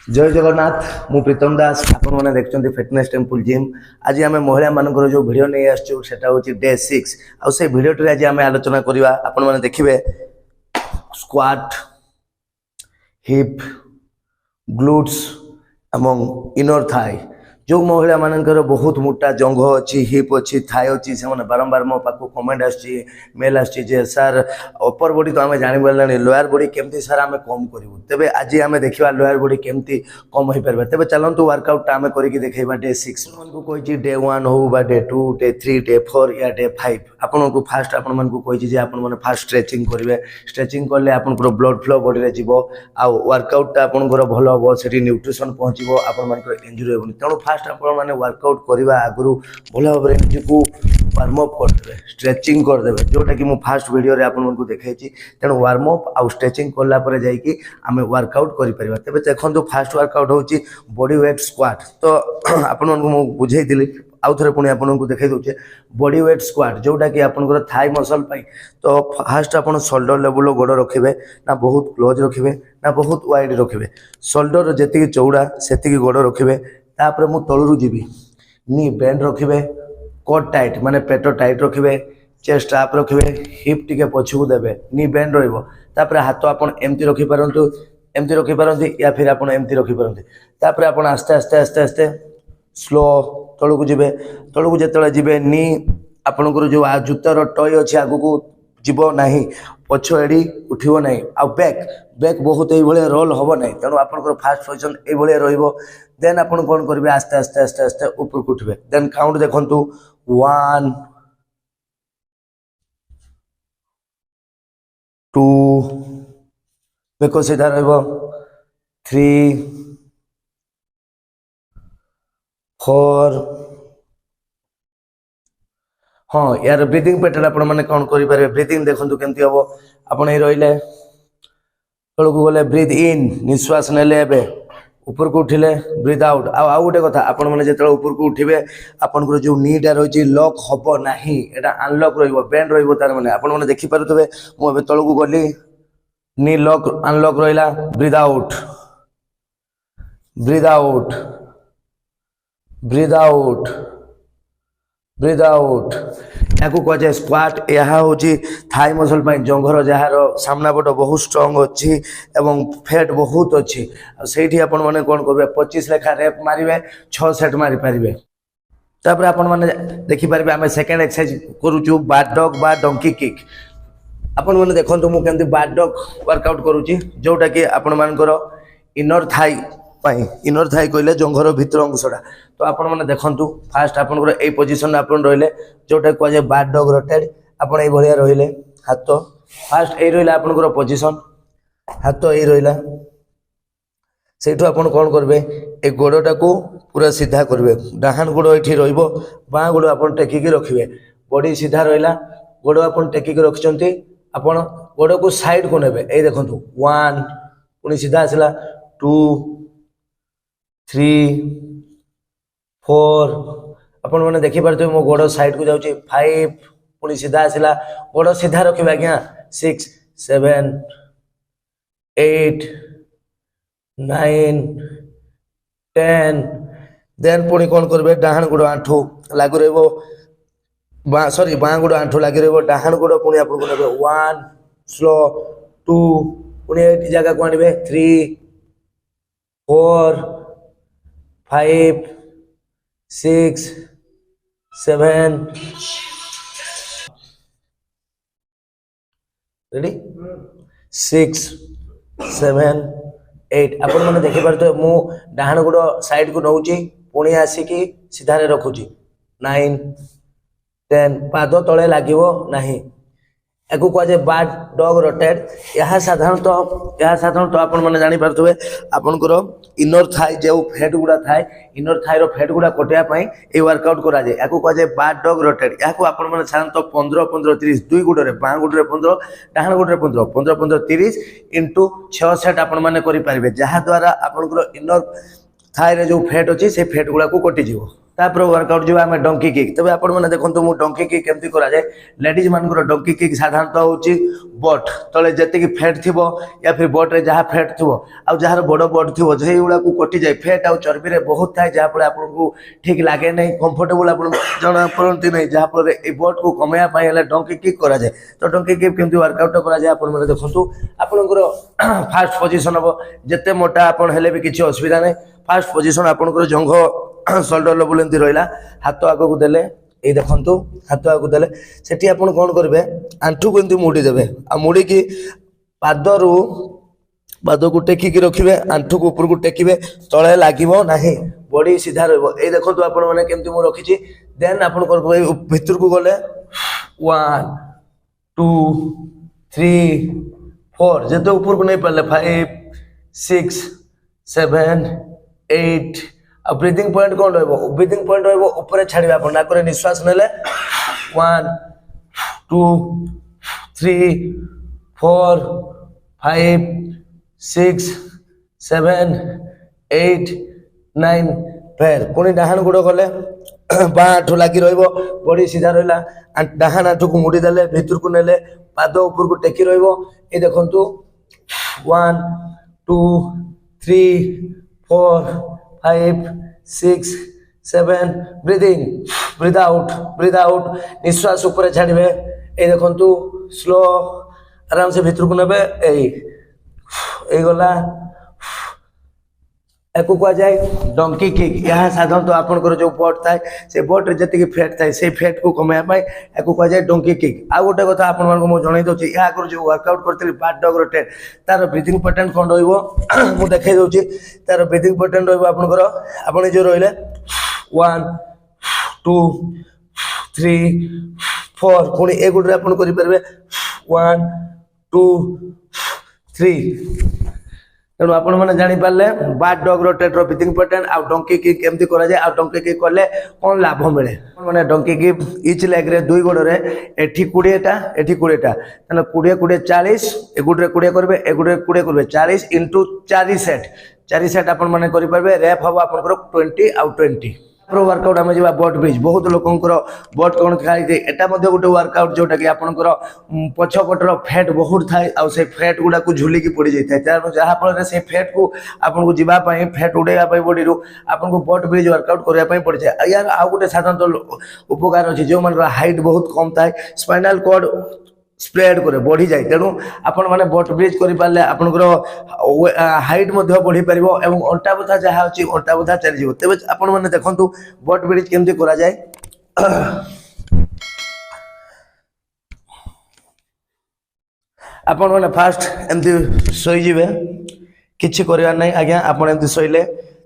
जय जगन्नाथ मु प्रीतम दास आपण मैंने देखते फिटनेस टेम्पल जिम आज आम महिला मान जो भिड नहीं आसटा डे 6 आउ से भिडियो आज आम आलोचना करवा आपण मैंने देखिए स्क्वाट हिप ग्लूट्स एवं इनर थाई जो महिला मानकर बहुत मोटा जंघ अच्छी हिप अच्छी थाई अच्छी से बारंबार मो पाक कमेंट आमेल आसे सार अपर बॉडी तो आम जानी लोअर बॉडी केमती सार आम कम करूँ तेज आज आम देखा लोअर बॉडी केमती कम हो पार तेज चलतु वर्कआउट आम करके देखा डे 6 कही डे 1 हो डे 2 डे 3 डे 4 या डे 5 आपन को फास्ट आपण कही आपने फास्ट स्ट्रेचिंग करेंगे स्ट्रेचिंग कले आप ब्लड फ्लो बॉडी में जीव आउ वर्कआउटा आपंकर भल हम से न्यूट्रिशन पहुँचो आपण इंजुरी होनी तेणु फास्ट आपण मैंने वर्कआउट करने आगु भल भाव निजी वार्मअप करदे स्ट्रेचिंग करदे जोटा कि फास्ट वीडियो रे आपको देखी तेणु वार्मअप आउ स्ट्रेचिंग कलापर जाकि आम वर्कआउट करें तेज देखो फास्ट वर्कआउट हूँ बॉडी वेट स्क्वाट तो आपण बुझे आउ थे पुणी आपको देखई दूचे बॉडी वेट स्क्वाट जोटा कि आपंकर थाई मसल पाई तो फास्ट आप शोल्डर लेवल गोड़ रखिए ना बहुत क्लोज रखिए ना बहुत वाइड रखिए शोल्डर जी चौड़ा से गोड़ रखिए तापर मु तलू जीवी नी बेंड रखिए कोट टाइट माने पेट टाइट रखिए चेस्ट आप रखिए हिप टिके पछकू देवे नी बेंड रपर हाथ आप एमती रखिपारतु एमती रखिपारती या फिर आप एमती रखिपारती तापर आप आस्ते आस्ते आस्ते आस्ते स्लो तलू जी तलू जो जी नी आपंकर जो जूतार टय अच्छे आगू जीव ना पछ एड़ी उठो ना आ बैक बैक बहुत ये रोल हम ना तेणु आप फास्ट पोजिशन ये देन आप कौन करेंगे आस्ते आस्ते आस्ते आस्ते ऊपर को उठे देन काउंट देखु 1 2 बेक सीधा रही 3 4 हाँ यार ब्रीथिंग पैटर्न आप कौन करेंगे ब्रीथिंग देखो केमती हम आप रही तौक गले ब्रीथ इन निश्वास नेले ऊपर को उठिले ब्रीथ आउट आउ गोटे कथा आपण मैंने जो ऊपर को उठे आपंकर जो नीटा रही लॉक हम ना यहाँ अनलॉक रेंड तार मैंने आप देखिपे मुझे तौक गली नी लॉक अनलॉक रहा breathe out breathe out breathe out breathe out या कहुए स्क्वाट यह हूँ थाई मसल जंघर जार सामना पट बहुत स्ट्रंग अच्छी एवं फैट बहुत अच्छी से आपण मैंने कौन करेंगे 25 लेखा रेप मारे 6 सेट मारी पारे तापर आपण मैंने देखिपारे आम सेकेंड एक्सरसाइज करुचु बार डॉग बा डंकी किक आपण मैंने देखो मुझे बार डॉग वर्कआउट करुच्ची जोटा कि आपण मानकर इनर थाई इनर थाई कहले जंघर भीतर अंशटा तो आपण मैंने देखु फास्ट आपंकर यही पोजिशन आप रही जोटा कहुए बार डॉग रोटेड आपड़ ये रही हाथ फास्ट यही रहा आपंकर पोजिशन हाथ यही रहा से आप कौन करेंगे ये गोड़टा को पूरा सीधा करेंगे डाहान गोड़ ये बाँ गोड़ आप टेकिकी रखिए बॉडी सीधा रहा गोड़ आप टेकिकी रखिंट आप गोड़ को साइड को ने ये देखो 1 पुणी सीधा आसला 2 3 4 आपण मैंने देखिपे मो गोड़ साइड को जाऊँगी 5 पुणी सीधा आसला गोड़ सीधा रखिए आज्ञा 6 7 8 9 10 देन पुणी कौन करेंगे डाहान गोड़ आंठू लागू रहा सॉरी बाँ गोड़ आंठू लगी रहा डाहान गोड़ पुणी आप 1 स्लो 2 पुणी जगह को आने 3 4 5 6 7 रेडी 6 7 8 आपण मैंने देखिपे मु डाहान गोड़ साइड को नौची पुणी आसिकी सीधा रखुची 9 10 पाद तले लगे ना या कहुए बार डॉग रोटेड यह साधारणतः आपण मैंने जानीपे आपंकर इनर थाई जो फैट गुड़ा थाए इनर थाई फैट गुड़ा कटाई ये वर्कआउट कराए या कहुए बार डॉग रोटेड या मैंने साधारणतः 15 15 30 दुई गुड़े बाँ गुड़े 15 डाहान गुड़े 15 15 15 30 इंटू 6 सेट आपण मैंने करेंगे जहाद्वारा आपंकर इनर थाई जो फैट अच्छी से फैट गुड़ा को कटिज तापर वर्कआउट जो आम डंकी किक तबे आपण मैंने देखो मु डंकी किक केमती करा जाए लेडीज मानकर डंकी किक साधारणतः होची बट तले जति फैट थिबो या फिर बट रे जहाँ फैट थिबो आ जहाँ बड़ बट थिबो जे गुड़ा को कटि जाए फैट आ चर्बी रे बहुत थाए जहाँ फल आपको ठीक लगे नहीं कंफर्टेबल आप जना पड़ती नहीं जहाँ फल ए बट को कमेया पाई हेले डंकी किक करा जाए तो डंकी किक केमती वर्कआउट करा जाए आपण मैंने देखो आपनकर फास्ट पोजीशन हम जिते मोटा आपण हेले भी किसी असुविधा नहीं फास्ट पोजीशन आपनकर जंघ शोल्डर लेवल एमती रहा हाथ आग को देले ये देखो हाथ आग देले सेठी आपण कौन करेंगे आंठू को एमती मुड़ी देवे आ मुड़ी की पादरू पाद को टेकिकी रखिए आंठू को ऊपर को टेकिए तले लगे ना बॉडी सीधा रही देखो आपण मैंने केमती मुझे रखी देन आप भीतर को गले 1 2 3 4 जिते ऊपर को नहीं पारे 5 6 7 8 आ ब्रीथिंग पॉइंट कौन ब्रीथिंग पॉइंट ऊपर छाड़िबा आपण नाकरे निश्वास नेले 1 2 3 4 5 6 7 8 9 फेर पुणी डाहाण गुड़ गले बाँ आंठू लगी बॉडी सीधा रहा डाहाण आंठू को मुड़ी देले भीतर को नेले पाद ऊपर को टेकी ये देखंतु 1 2 3 4 5 6 7 ब्रीदिंग ब्रीद आउट निश्वास ऊपर छाड़े ये देखंतु स्लो आराम से भीतर को नेबे गला एको कह जाए डंकी किक यह साधारणतः आपंकर जो बट थाए से बट जी फैट थाए से फैट को कमाया एको कह जाए डंकी किक आ गोटे कथा आपको जन दूसरी या आगे जो वर्कआउट करी बैक डॉग रोटेट तार ब्रीथिंग पैटर्न कौन रु देखा दूसरी तार ब्रीथिंग पैटर्न रहा आप जो रही 1 2 3 4 पुणी ए गुटे आप करेंगे 1 2 3 तेणु आपण मैंने जापारे बैक डॉग रोटेट ब्रीथिंग पैटर्न आ डंकी किक केमती करा जाए आ डंकी किक कले कौन लाभ मिले मैंने डंकी किक इच लेग रे दुई गोड़े एठी 20टा एठी 20टा तेना 20 20 40 ए गुटे 20 करेंगे ए गुटे 20 करेंगे 40 इंटू 4 सेट आपण मैंने करेंगे रैप हम आप 20 आउ 20 वर्कआउट आम जा बट ब्रिज बहुत लोकंर बट कौन खाई एटा गोटे वर्कआउट जोटा कि आपंकर पछपटर फैट बहुत थाए आ फैट गुड़ा को झुलिकी पड़ जाए जहाँफल से फैट को आपको जावाई फैट उड़ाई बॉडी रू आपको बट ब्रिज वर्कआउट करने पड़ जाए यार आउ गोटे साधारणतः उपकार अच्छे जो मान हाइट बहुत कम थाए स्पाइनल कॉर्ड स्प्रेड करे बढ़ी जाए तेणु आपण मैंने बट ब्रिज करें आपंकर हाइट बढ़ी पार और अंटा बथा जहाँ अच्छी अंटा बथा चलीज तेज आपण मैंने देखु बट ब्रिज केमती करा जाए आपण मैंने फास्ट एमती शोजे किसी करार ना आज्ञा आप शोले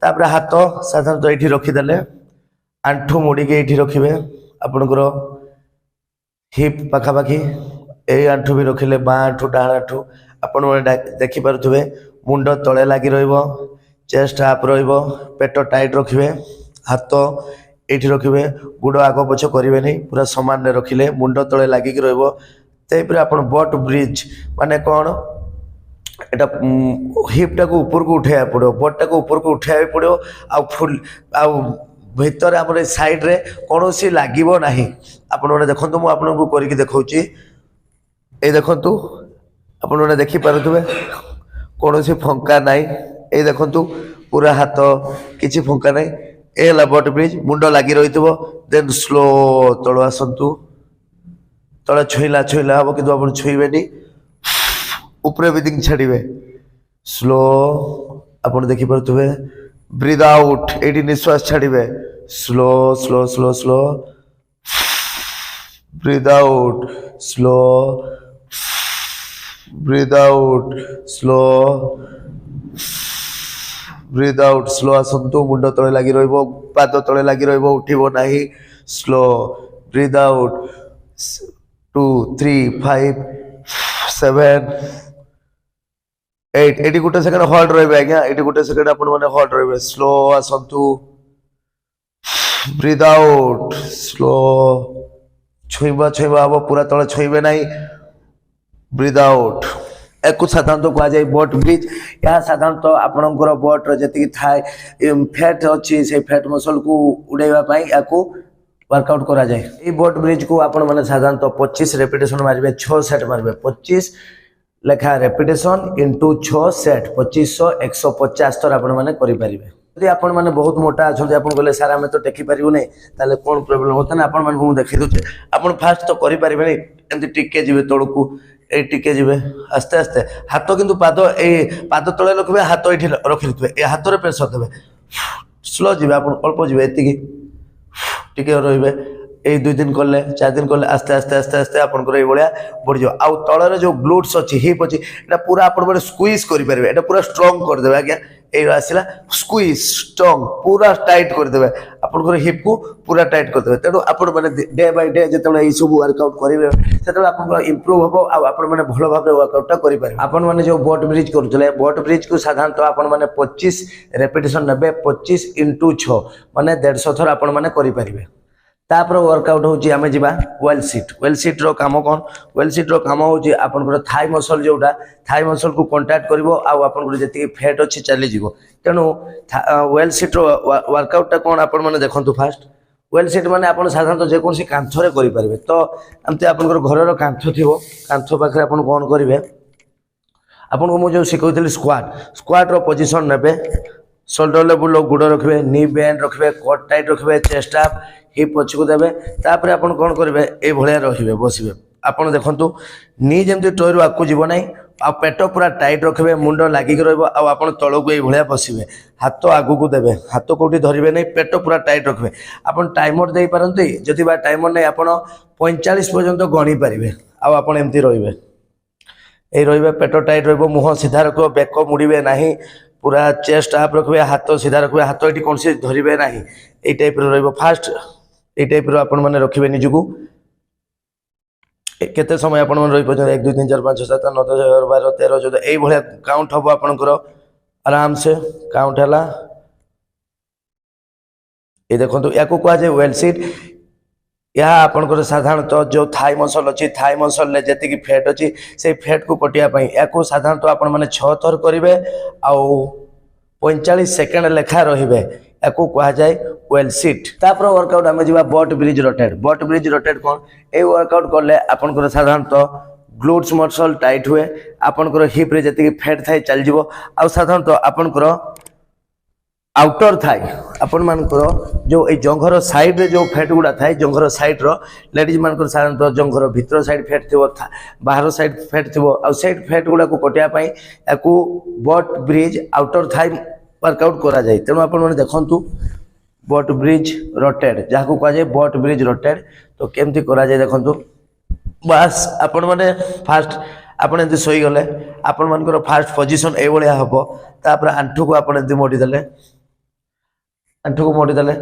हाथ साधारणतः ये रखीदे आंठू मुड़िकी ये रखिए आपणकर हिप पाखापाखि ए आंठू भी रखिले बाँ आंठू डाण आंठू आपण मैंने देखिपे मुंड तले लगी चेस्ट आप पेट टाइट रखिए हाथ ये रखिए गुड़ आग पछ करेंगे नहीं पूरा सामान रखिले मुंड तले लगिक रही आप बट ब्रिज माने कौन एटा हिपटा को ऊपर को उठाया पड़ो बटटा को ऊपर को उठाया पड़ो आ फुल आ भीतर आम साइड रे कौन सी लगे ना आपने देखो मुझे आपको करके देखा ये देखु आपने देखिपे कौन सी फंका ना ये देखु पूरा हाथ किसी फंका ना ये बट ब्रिज मुंड लगी रही देन स्लो तल आसतु तले छुईला छुईला हम कि आप छुईबे ऊपर ब्रीदिंग छाड़े स्लो आप देखिपे ब्रीद आउट ये निश्वास छाड़े slow slow slow slow breathe out slow breathe out slow breathe out slow आसतु मुंड तले लगी पाद तले लगी उठिबो नाही स्लो ब्रीद आउट 2 3 5 7 8 एटी गोटे सेकेंड हॉल्ड रही आज्ञा एटी गोटे सेकेंड आप हॉल्ड रही स्लो आसतु ब्रीद आउट स्लो छुईबा छुईबा हम पूरा तले छुईबे ना ब्रीद आउट एक साधारणतः कह जाए बोट ब्रिज। यह साधारणतः आपणकर बोट्र जी थाए फैट अच्छी से फैट मसल को उड़ाइवाई या वर्कआउट करा जाए। ये बोट ब्रिज को आपण मैंने साधारणतः 25 रेपिटेशन मारे 6 सेट मारे 25 लेखा रेपिटेशन इंटू 6 सेट 2500 150 थर आपण मैंने करें। यदि आपण मैंने बहुत मोटा अच्छा आप कहले सारा आम तो टेकी पारू नहीं ताले कौन प्रोब्लेम होता ना आपण मैं देखी दूचे। आप फास्ट तो करें एमती टिके जी तौक ये टिके जी आस्ते आस्ते हाथ किंतु पाद पाद तले रखिए हाथ ये रखी थे हाथ में प्रेसर देवे स्लो जी आप अल्प जी एति टिके रे ये 2 दिन कले 4 दिन कले आस्ते आस्ते आस्ते आस्ते आपंकर ये बढ़ जाओ। आउ तलर जो ग्लूट्स अच्छी हिप अच्छी पूरा आप स्क्वीज करेंगे एटा पूरा स्ट्रंग करदे आज्ञा ये आसला स्क्वीज स्ट्रंग पूरा टाइट करदे आपंकर हिप को पूरा टाइट करदे। तेणु आपण मैंने डे बाय डे जो ये सब वर्कआउट करेंगे से आप इम्प्रूव हम आप भल भाव वर्कआउटा करेंगे। आपण मैंने जो बोट ब्रिज करुले बोट ब्रिज को साधारणतः आपण मैंने 25 रेपिटेशन ने 25 इंटू 6 माने 150 थर आपण मैंने करेंगे। तापर वर्कआउट होची आमे जिबा वेल सीट रो काम कोन वेल सीट रो काम होची आपनकर थाई मसल जोटा थाई मसल को कांटेक्ट करबो आ आपनकर जति फैट अछि चली जिवो। तेनु वेल सीट रो वर्कआउट ता कोन आपन माने देखंतु फास्ट वेल सीट माने आपन साधारणतः जे कोनसी कांथरे करि परिबे। तो एमते आपनकर घर रो कांथ थिवो कांथ पाखरे आपन कोन करिवे आपन को मु जो सिखौतली स्क्वाट रो पोजीशन नेबे शोल्डर लेवल गुड़ रखिए नी बैंड रखिए कट टाइट रखिए चेस्ट अप हिप पछकु देबे। तापर आपन कोन करिवे ए भलिया रहिबे बसिबे आपन देखंतु नी जेमति टोयरु आकु जीव नै आ पेट पूरा टाइट रखिए मुंड लागी रहइबो आ आपन तळकु ए भलिया बसिबे हाथ आगु को देबे हाथ कोठी धरिबे नै पेट पूरा टाइट रखिए। आपन टाइमर देई पारंती जदि बा टाइमर नै आपन 45 पर्यंत गणी पारिबे आ आपन एमति रहिबे ए रहिबे पेट टाइट रहिबो मुह सीधा रखिबो बेक मुड़ीबे नाही पूरा चेस्ट आप रखिए हाथ सीधा रखिए हाथ ये कौन से धरवे ना ये टाइप फास्ट ये टाइप आपण मैंने रखिए निजक केते समय आपण रही पार्टी 1 2 3 4 5 6 7 8 9 10 11 12 13 14 ये काउंट हम आपंकर आराम से काउंट है। ये देखो या कहुए वेल सीट यह आपंकर साधारणतः जो थाई मसल अच्छी थाई मसल ने जी फैट अच्छी से फैट को कटियापाई या साधारणतः आपण मैंने 6 थर करेंगे आउ 45 सेकेंड लेखा रहिबे या कह जाए वेल सीट। तापर वर्कआउट आम जा बोट ब्रिज रोटेट कौन ये वर्कआउट कले आपंकर साधारणतः ग्लूट्स मसल टाइट हुए आपंकर हिप रे जी फैट थाए चल जाव आ साधारणतः आपंकर आउटर थाए आपण मानकर जो ए जंघर साइड रे जो फैट गुड़ा थाए जंघर साइड रो लेडीज मानकर साधारणतः जंघर भीतर साइड फैट थी बाहर साइड फैट थी आ साइड फैट गुड़ा को कटिया या बोट ब्रिज आउटर थाए वर्कआउट करा जाए। तेणु आपण मैंने देखंतु बोट ब्रिज रोटेट जहाँ को कह जाए बोट ब्रिज रोटेट तो केमती करा जाए देखंतु बस आपण मैंने फास्ट आपण एमती शोई गले आपण मानकर फास्ट पोजीशन ए भलिया हबो। तापर आंठू को आपण एमती मोड़ी देले आंठू को मोड़ी देले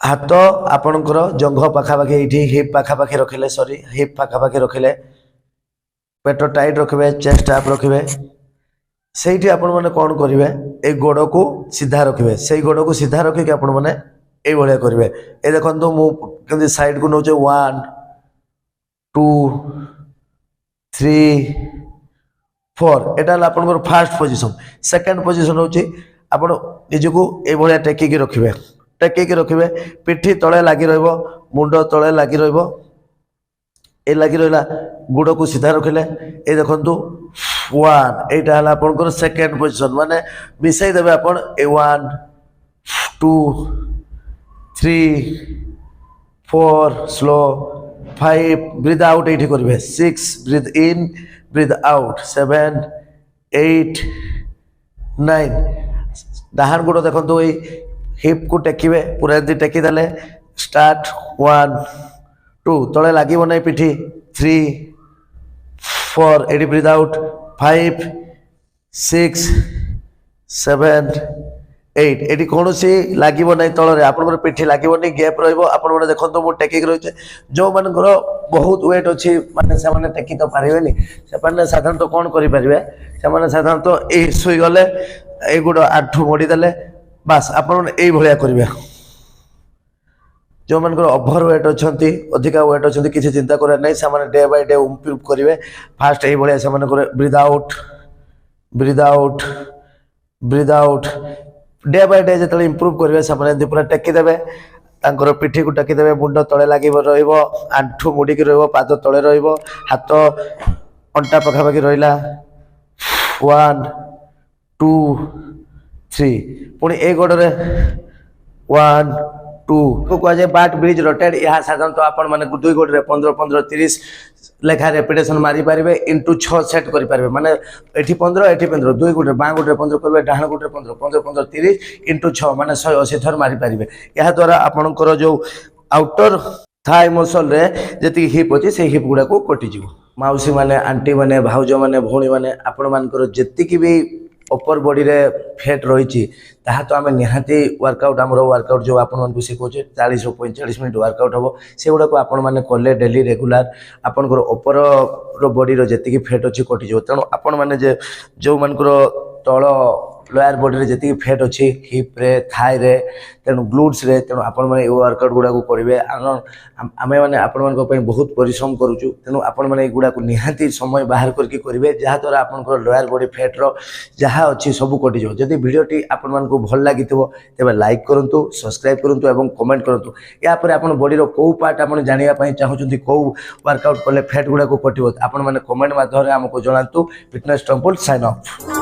हाथ आपणकर जंघ पाखापाखि ये हिप पाखापाखि रखिले सॉरी हिप पाखापाखि रखिले पेट टाइट रखिए चेस्ट आप रखिए से आपण मैंने कौन करेंगे ए गोड़ को सीधा रखिए से गोड़ को सीधा रखिक आपण मैंने ये करेंगे। ये देखो मुझे साइड को नौचे 1 2 3 4 एटा आपन फास्ट पोजीशन। सेकंड पोजीशन होची आपण निजको ए भलिया टेकिक रखिए पिठी तले लगी रहिबो मुंड तले लगी रहिबो ए लगी रहिला गुड़ को सीधा रखिले ए देखंतु 1 एटा हला आपनकर सेकंड पोजीशन माने मिसई देबे आपण ए 1 2 3 4 स्लो 5 ब्रीथ आउट एठी करबे 6 ब्रीथ इन ब्रीथ आउट 7 8 9 डाहान गुड़ देखो ये हिप को टेकिबे पूरा यदि टेकी देले स्टार्ट 1 2 तले लागिबो नै पिठी 3 4 एडी ब्रीथ आउट 5 6 7 8 एटी कौन सी लगे ना तल आप पिठी लगे गैप रहा देखो मुझे टेकिक रही जो मान बहुत वेट अच्छी माने से टेकी तो पारे से साधारणतः कौन करेंगे से साधारणतः ये शुईगले ये गोड़ आंठू मोड़ी देले बास आप करेंगे जो मान ओभर वेट अच्छा अधिका वेट अच्छा किसी चिंता करार नहीं से डे बाय डे इम्प्रूव करेंगे फास्ट ये भाया से breathe out breathe out breathe out day by day जो इम्प्रूव करेंगे से पूरा टेकीदेवे तांकर पिठी को टेकीदेवे मुंड तले लगे आंठू मुड़िकी पाद तले हाथ अंटा पखापाखि रहा 1 2 3 पुणी ए गोड़े 1 2 को कहुए बाट ब्रिज रोटेड यह साधारणतः आपण मैंने 2 गोड़े 15 15 30 लेखा रेपिटेशन मारी पारे इंटू 6 सेट करें माने एटी 15 एटी 15 2 गोटे बाँ गोटे 15 करेंगे डाण गोटे 15 15 15 30 इंटू 6 माने 180 थर मारी पारे यह द्वारा आपणकर जो आउटर थाई मसल रे जी हिप अच्छी से हिप गुड़ा को कटिज मौसी मैंने आंटी मैंने भाउज मैंने भौणी मैंने आपण मानकर जी भी अपर बॉडी रे फैट रही तो आम निहाती वर्कआउट आम वर्कआउट जो आपको शिखाचे 40 ରୁ 45 मिनट वर्कआउट हम से गुड़ाक आपण मैंने कले डेली रेगुलर आपंकर अपर बॉडी जी फैट अच्छी कटिज तेणु आपण मैंने जो मानकर तल लोअर बॉडी रे जी फैट अच्छी हिप रे थाई रे तेणु ग्लूट्स रे तेणु आपण मैंने वर्कआउट गुड़ा करेंगे आम मैंने आपण मान बहुत परिश्रम करुचु तेणु आपण मैंने गुड़ा निहाती समय बाहर करके करेंगे जहाँद्वारा आपंकर लोअर बॉडी फैट्र जहाँ अच्छी सब कटिज जदि भिडियोटी आपण मानक भल लगी तेज लाइक करूँ सब्सक्राइब करूँ और कमेंट करूँ यापर आप बॉडीर कौ पार्ट आप जानापी चाहूँगी कौ वर्कआउट कले फैट गुड़ा कटो आपण मैंने कमेंट माध्यम आमको जनातु फिटनेस टेम्पल साइन अप।